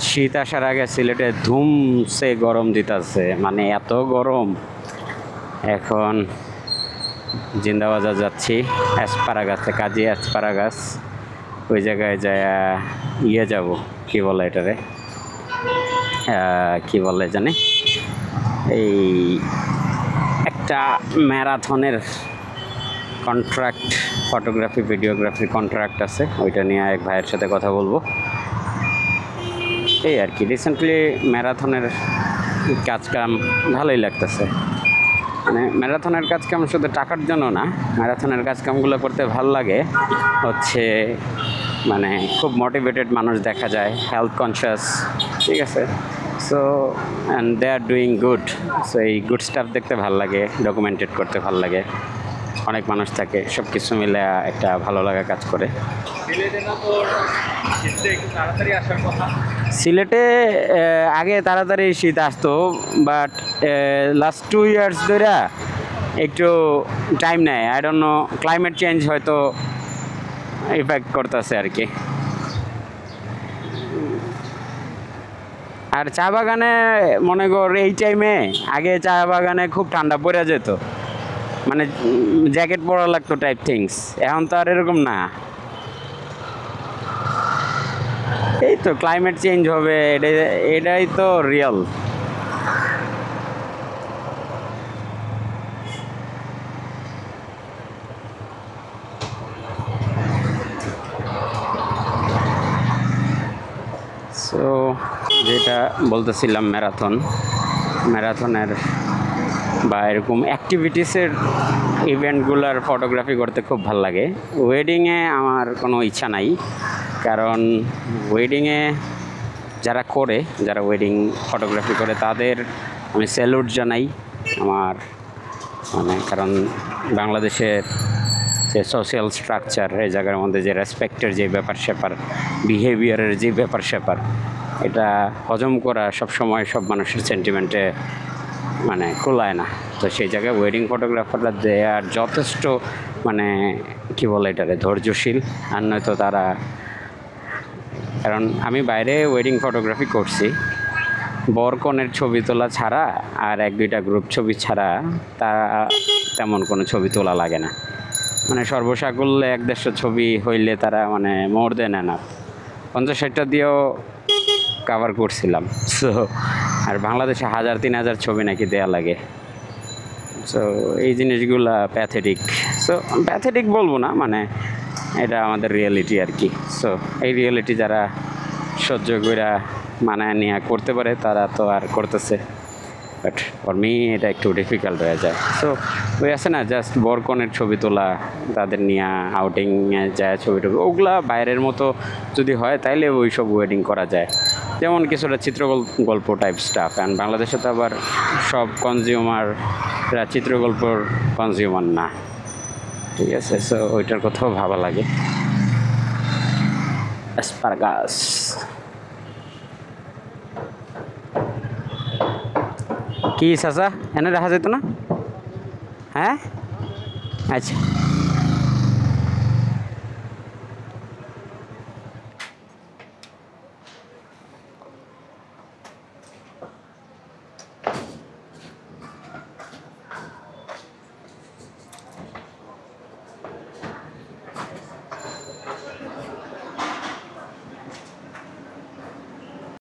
শীত আসার আগে সিলেটে ধুমসে গরম দিতেছে, মানে এত গরম। এখন জিন্দাবাজার যাচ্ছি, অ্যাসপারাগাসে, কাজী অ্যাসপারাগাস, ওই জায়গায় যায় যাব, কি বলে এটারে, কি বলে জানি, এই একটা ম্যারাথনের কন্ট্রাক্ট, ফটোগ্রাফি ভিডিওগ্রাফির কন্ট্রাক্ট আছে, ওইটা নিয়ে এক ভাইয়ের সাথে কথা বলবো। এই আর কি, রিসেন্টলি ম্যারাথনের কাজকাম ভালোই লাগতেছে। মানে ম্যারাথনের কাজকাম শুধু টাকার জন্য না, ম্যারাথনের কাজকামগুলো করতে ভালো লাগে হচ্ছে মানে খুব মোটিভেটেড মানুষ দেখা যায়, হেলথ কনসিয়াস, ঠিক আছে। So and they are doing good. So এই গুড স্টাফ দেখতে ভালো লাগে, ডকুমেন্টেড করতে ভালো লাগে। অনেক মানুষ থাকে, সব কিছু মিলে একটা ভালো লাগা কাজ করে। সিলেটে আগে তাড়াতাড়ি শীত আসতো, বাট লাস্ট 2 ইয়ার্স ধরে একটু টাইম নেয়। I don't know, climate change হয়তো ইফেক্ট করতেছে আর কি। আর চা বাগানে মনে কর এই টাইমে আগে চা বাগানে খুব ঠান্ডা পড়ে যেত, মানে জ্যাকেট পরা লাগতো টাইপ থিংস। এখন তো আর এরকম না। এই তো ক্লাইমেট চেঞ্জ হবে, এটাই তো রিয়েল। সো যেটা বলতেছিলাম, ম্যারাথনের বা এরকম অ্যাক্টিভিটিসের ইভেন্টগুলোর ফটোগ্রাফি করতে খুব ভালো লাগে। ওয়েডিংয়ে আমার কোনো ইচ্ছা নাই, কারণ ওয়েডিংয়ে যারা করে, যারা ওয়েডিং ফটোগ্রাফি করে, তাদের আমি স্যালুট জানাই। আমার মানে কারণ বাংলাদেশের যে সোশ্যাল স্ট্রাকচার, এই জায়গার মধ্যে যে রেসপেক্টের যে ব্যাপার স্যাপার, বিহেভিয়ারের যে ব্যাপার স্যাপার, এটা হজম করা সবসময় সব মানুষের সেন্টিমেন্টে মানে কুলায় না। তো সেই জায়গায় ওয়েডিং ফটোগ্রাফাররা দেয়ার যথেষ্ট মানে কি বলে এটারে ধৈর্যশীল। আর নয়তো তারা, কারণ আমি বাইরে ওয়েডিং ফটোগ্রাফি করছি, বরকনের ছবি তোলা ছাড়া আর 1-2টা গ্রুপ ছবি ছাড়া তা তেমন কোনো ছবি তোলা লাগে না। মানে সর্বসাকুল্যে 1-150 ছবি হইলে তারা মানে মোর দেন না, 50-60টা দিয়েও কাভার করছিলাম। সো আর বাংলাদেশে 1000-3000 ছবি নাকি দেয়া লাগে। সো এই জিনিসগুলা প্যাথেটিক। সো প্যাথেটিক বলবো না, মানে এটা আমাদের রিয়েলিটি আর কি। সো এই রিয়েলিটি যারা সহ্য করে মানায় নিয়ে করতে পারে, তারা তো আর করতেছে। বাট ফর মি এটা একটু ডিফিকাল্ট হয়ে যায়। সো ওই আছে না, জাস্ট বরকনের ছবি তোলা, তাদের নিয়ে আউটিংয়ে যায় ছবি টবি, ওগুলা বাইরের মতো যদি হয় তাইলে ওই সব ওয়েডিং করা যায়। যেমন কিছুটা চিত্রগল্প টাইপ স্টাফ। অ্যান্ড বাংলাদেশে তো আবার সব কনজিউমাররা চিত্রগল্পর কনজিউমার না, ঠিক আছে। সো ওইটার কথাও ভাবা লাগে। অ্যাসপারাগাস কি চাচা, এনে দেখা যেত না? হ্যাঁ, আচ্ছা।